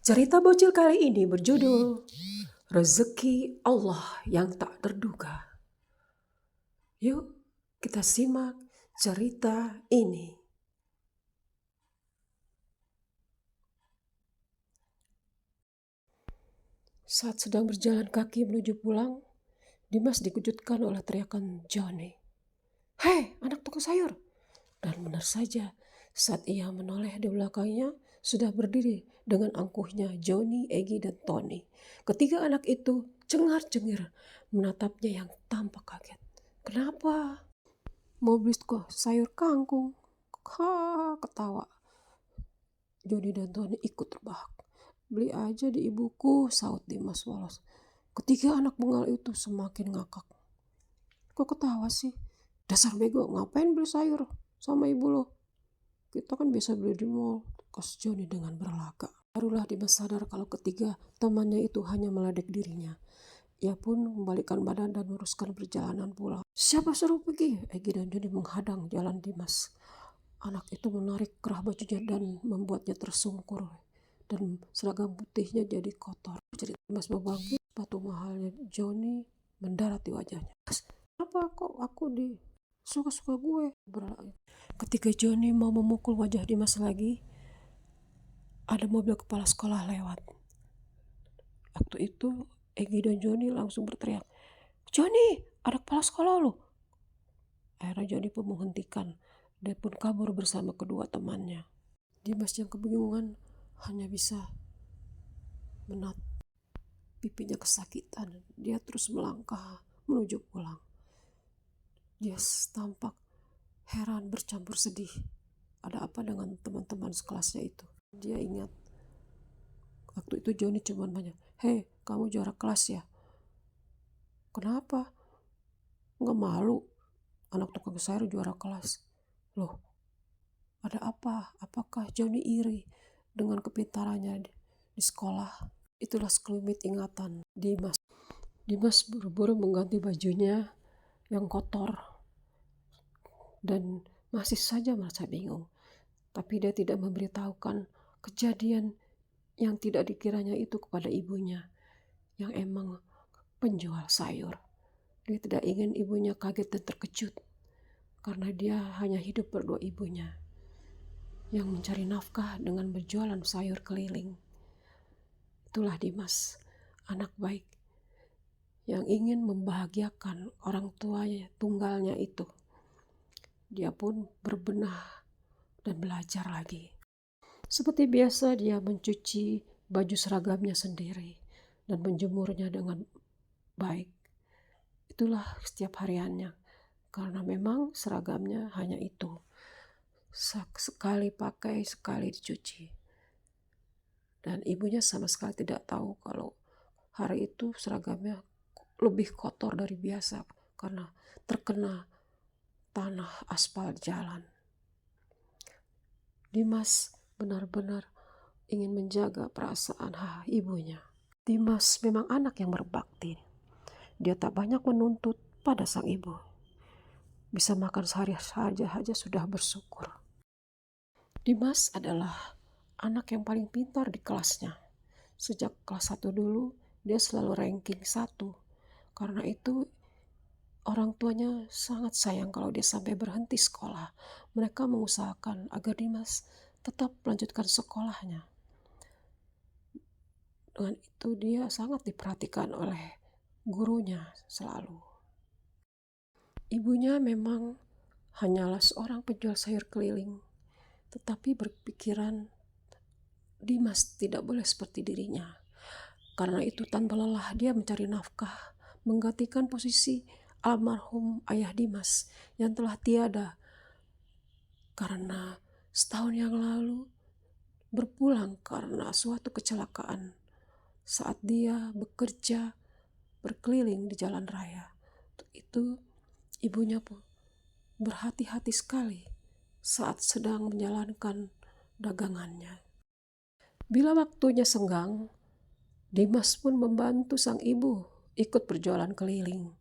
Cerita bocil kali ini berjudul Rezeki Allah yang tak terduga. Yuk kita simak cerita ini. Saat sedang berjalan kaki menuju pulang, Dimas dikejutkan oleh teriakan Johnny. "Hei, anak toko sayur!" Dan benar saja, saat ia menoleh di belakangnya, sudah berdiri dengan angkuhnya Johnny, Egy, dan Tony. Ketiga anak itu cengar-cengir menatapnya yang tampak kaget. "Kenapa?" "Mau beli kok sayur kangkung." Ha, ketawa. Johnny dan Tony ikut terbahak. "Beli aja di ibuku," saut Dimas polos. Ketiga anak bengal itu semakin ngakak. "Kok ketawa sih? Dasar bego, ngapain beli sayur sama ibu lo? Kita kan bisa beli di mall," kos Johnny dengan berlagak. Barulah Dimas sadar kalau ketiga temannya itu hanya meledek dirinya. Ia pun membalikkan badan dan meneruskan perjalanan pulang. "Siapa suruh pergi?" Egy dan Johnny menghadang jalan Dimas. Anak itu menarik kerah bajunya dan membuatnya tersungkur, dan seragam putihnya jadi kotor. Jadi Dimas berbangkit, sepatu mahalnya Johnny mendarat di wajahnya. "Apa kok aku di suka-suka gue?" Ketika Johnny mau memukul wajah Dimas lagi, ada mobil kepala sekolah lewat. Waktu itu Egy dan Johnny langsung berteriak, "Johnny, ada kepala sekolah lo!" Akhirnya Johnny pun menghentikan. Dia pun kabur bersama kedua temannya. Dimas yang kebingungan hanya bisa menatap. Pipinya kesakitan. Dia terus melangkah menuju pulang. Dia tampak heran bercampur sedih. Ada apa dengan teman-teman sekelasnya itu? Dia ingat waktu itu Johnny cuma banyak, "Hei, kamu juara kelas ya?" "Kenapa? Nggak malu anak tukang sayur juara kelas?" "Loh, ada apa? Apakah Johnny iri dengan kepintarannya di sekolah?" Itulah sekelumit ingatan Dimas. Dimas buru-buru mengganti bajunya yang kotor dan masih saja merasa bingung. Tapi dia tidak memberitahukan kejadian yang tidak dikiranya itu kepada ibunya, yang emang penjual sayur. Dia tidak ingin ibunya kaget dan terkejut, karena dia hanya hidup berdua ibunya, yang mencari nafkah dengan berjualan sayur keliling. Itulah Dimas, anak baik, yang ingin membahagiakan orang tuanya tunggalnya itu. Dia pun berbenah dan belajar lagi. Seperti biasa dia mencuci baju seragamnya sendiri dan menjemurnya dengan baik. Itulah setiap hariannya, karena memang seragamnya hanya itu. Sekali pakai, sekali dicuci. Dan ibunya sama sekali tidak tahu kalau hari itu seragamnya lebih kotor dari biasa karena terkena tanah aspal jalan. Dimas benar-benar ingin menjaga perasaan ibunya. Dimas memang anak yang berbakti. Dia tak banyak menuntut pada sang ibu. Bisa makan sehari saja sudah bersyukur. Dimas adalah anak yang paling pintar di kelasnya. Sejak kelas 1 dulu, dia selalu ranking 1. Karena itu orang tuanya sangat sayang kalau dia sampai berhenti sekolah. Mereka mengusahakan agar Dimas tetap melanjutkan sekolahnya. Dengan itu dia sangat diperhatikan oleh gurunya selalu. Ibunya memang hanyalah seorang penjual sayur keliling, tetapi berpikiran Dimas tidak boleh seperti dirinya. Karena itu tanpa lelah dia mencari nafkah, menggantikan posisi almarhum ayah Dimas yang telah tiada karena setahun yang lalu berpulang karena suatu kecelakaan saat dia bekerja berkeliling di jalan raya. Untuk itu ibunya pun berhati-hati sekali saat sedang menjalankan dagangannya. Bila waktunya senggang, Dimas pun membantu sang ibu ikut berjualan keliling.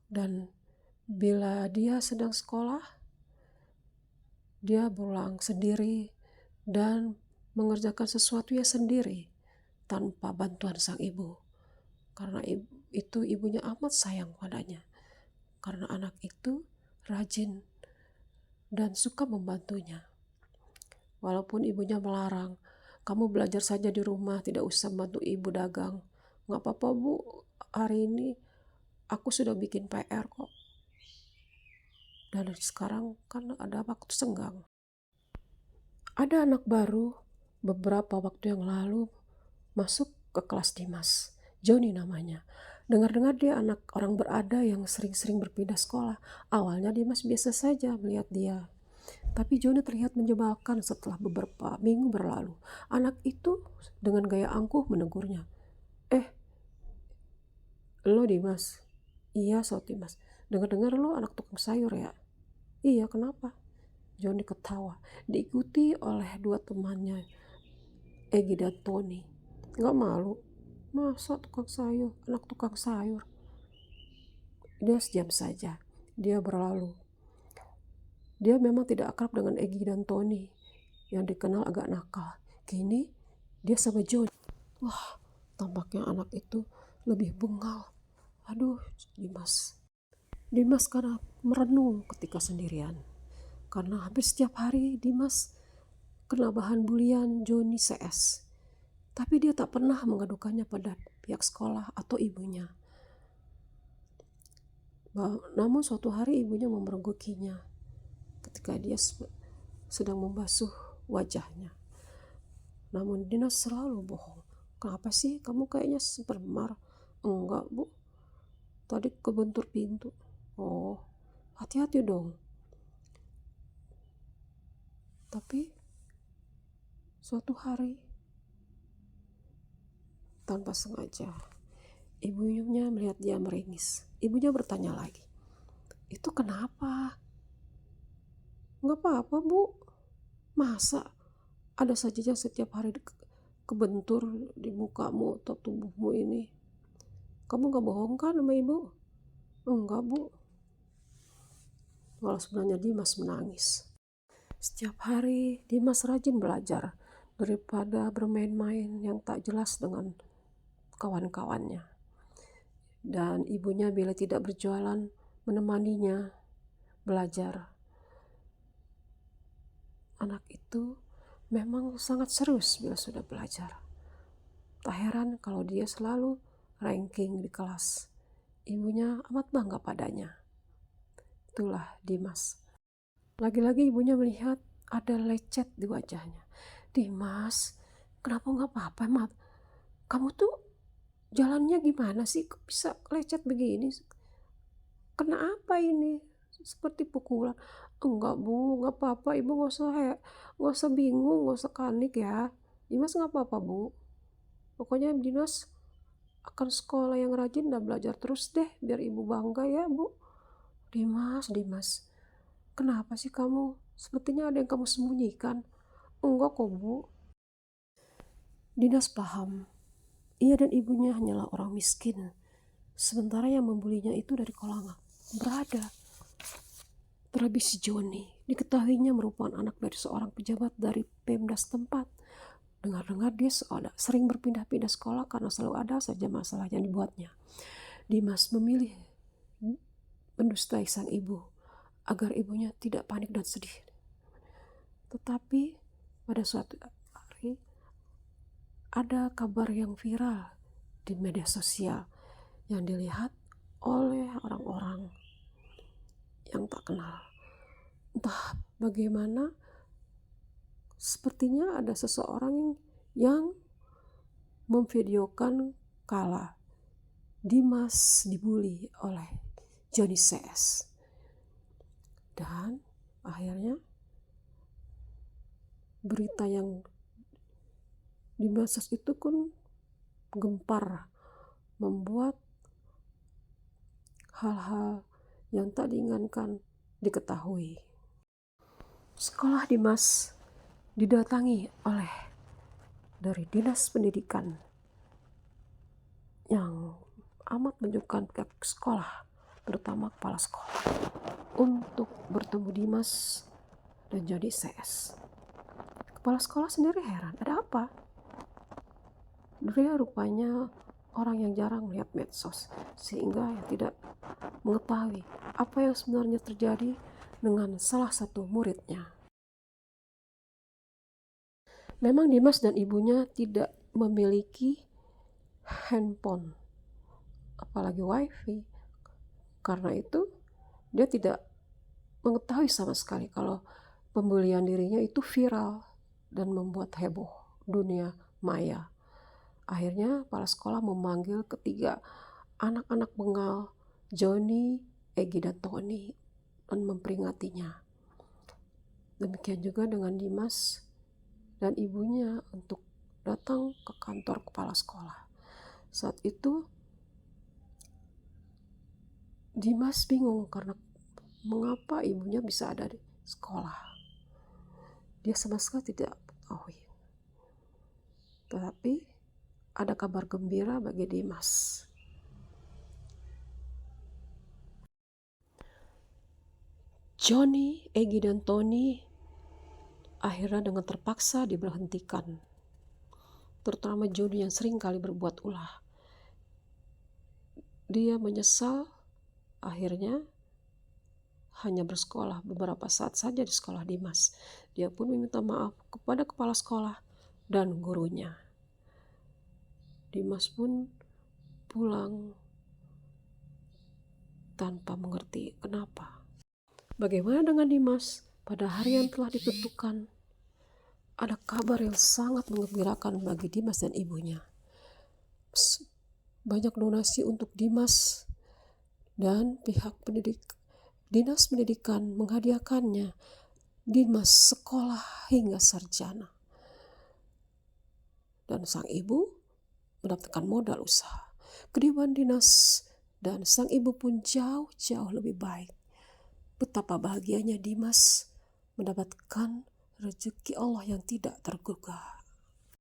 Dan bila dia sedang sekolah, dia pulang sendiri dan mengerjakan sesuatu ya sendiri tanpa bantuan sang ibu. Karena ibunya amat sayang padanya. Karena anak itu rajin dan suka membantunya. Walaupun ibunya melarang, kamu belajar saja di rumah, tidak usah bantu ibu dagang. Nggak apa-apa bu, hari ini aku sudah bikin PR kok. Dan sekarang kan ada waktu senggang. Ada anak baru beberapa waktu yang lalu masuk ke kelas Dimas. Joni namanya. Dengar-dengar dia anak orang berada yang sering-sering berpindah sekolah. Awalnya Dimas biasa saja melihat dia. Tapi Joni terlihat menyebalkan setelah beberapa minggu berlalu. Anak itu dengan gaya angkuh menegurnya. Lo Dimas? Iya, so Dimas. Dengar-dengar lo anak tukang sayur ya? Iya, kenapa? Joni ketawa, diikuti oleh dua temannya, Egi dan Tony. Gak malu? Masa tukang sayur, anak tukang sayur? Dia sejam saja. Dia berlalu. Dia memang tidak akrab dengan Egi dan Tony, yang dikenal agak nakal. Kini, dia sama Joni. Wah, tampaknya anak itu lebih bengal. Aduh, Dimas karena merenung ketika sendirian. Karena hampir setiap hari Dimas kena bahan bulian Joni CS. Tapi dia tak pernah mengadukannya pada pihak sekolah atau ibunya. Namun suatu hari ibunya memergokinya ketika dia sedang membasuh wajahnya. Namun Dimas selalu bohong. Kenapa sih kamu kayaknya bermar? Enggak bu, tadi kebentur pintu. Oh, hati-hati dong. Tapi suatu hari tanpa sengaja ibunya melihat dia meringis. Ibunya bertanya lagi, itu kenapa? Nggak apa-apa bu, masa ada saja setiap hari kebentur di mukamu atau tubuhmu ini? Kamu nggak bohong kan sama ibu? Enggak bu. Walau sebenarnya Dimas menangis. Setiap hari Dimas rajin belajar daripada bermain-main yang tak jelas dengan kawan-kawannya. Dan ibunya bila tidak berjualan menemaninya belajar. Anak itu memang sangat serius bila sudah belajar. Tak heran kalau dia selalu ranking di kelas. Ibunya amat bangga padanya. Itulah Dimas. Lagi-lagi ibunya melihat ada lecet di wajahnya. Dimas, kenapa nggak apa-apa, Mat? Kamu tuh jalannya gimana sih? Kok bisa lecet begini? Kena apa ini? Seperti pukulan. Enggak bu, nggak apa-apa. Ibu nggak usah bingung, nggak usah panik ya. Dimas nggak apa-apa bu. Pokoknya Dimas akan sekolah yang rajin dan belajar terus deh, biar ibu bangga ya bu. Dimas. Kenapa sih kamu? Sepertinya ada yang kamu sembunyikan. Enggak kok bu. Dimas paham. Ia dan ibunya hanyalah orang miskin. Sementara yang membulinya itu dari kolam berada. Terlebih si Joni. Diketahuinya merupakan anak dari seorang pejabat dari Pemda setempat. Dengar-dengar dia sering berpindah-pindah sekolah karena selalu ada saja masalah yang dibuatnya. Dimas memilih mendustai sang ibu agar ibunya tidak panik dan sedih. Tetapi pada suatu hari ada kabar yang viral di media sosial yang dilihat oleh orang-orang yang tak kenal. Entah bagaimana, sepertinya ada seseorang yang memvideokan kala Dimas dibully oleh Joni CS. Dan akhirnya berita yang di medsos itu pun gempar, membuat hal-hal yang tak diinginkan diketahui. Sekolah Dimas didatangi oleh dari Dinas Pendidikan yang amat menunjukkan pihak sekolah, terutama kepala sekolah, untuk bertemu Dimas dan Joni CS. Kepala sekolah sendiri heran, ada apa? Dia rupanya orang yang jarang melihat medsos, sehingga tidak mengetahui apa yang sebenarnya terjadi dengan salah satu muridnya. Memang Dimas dan ibunya tidak memiliki handphone, apalagi wifi. Karena itu dia tidak mengetahui sama sekali kalau pembulian dirinya itu viral dan membuat heboh dunia maya. Akhirnya kepala sekolah memanggil ketiga anak-anak bengal, Johnny, Egi, dan Tony, dan memperingatinya. Demikian juga dengan Dimas dan ibunya untuk datang ke kantor kepala sekolah. Saat itu Dimas bingung karena mengapa ibunya bisa ada di sekolah. Dia sama sekali tidak mengetahui. Tetapi ada kabar gembira bagi Dimas. Johnny, Egi, dan Tony akhirnya dengan terpaksa diberhentikan. Terutama Johnny yang sering kali berbuat ulah. Dia menyesal, akhirnya hanya bersekolah beberapa saat saja di sekolah Dimas. Dia pun meminta maaf kepada kepala sekolah dan gurunya. Dimas pun pulang tanpa mengerti kenapa. Bagaimana dengan Dimas? Pada hari yang telah ditentukan, ada kabar yang sangat menggembirakan bagi Dimas dan ibunya. Banyak donasi untuk Dimas dan pihak dinas pendidikan menghadiahkannya Dimas sekolah hingga sarjana. Dan sang ibu mendapatkan modal usaha. Kedua dinas dan sang ibu pun jauh-jauh lebih baik. Betapa bahagianya Dimas mendapatkan rezeki Allah yang tidak terduga.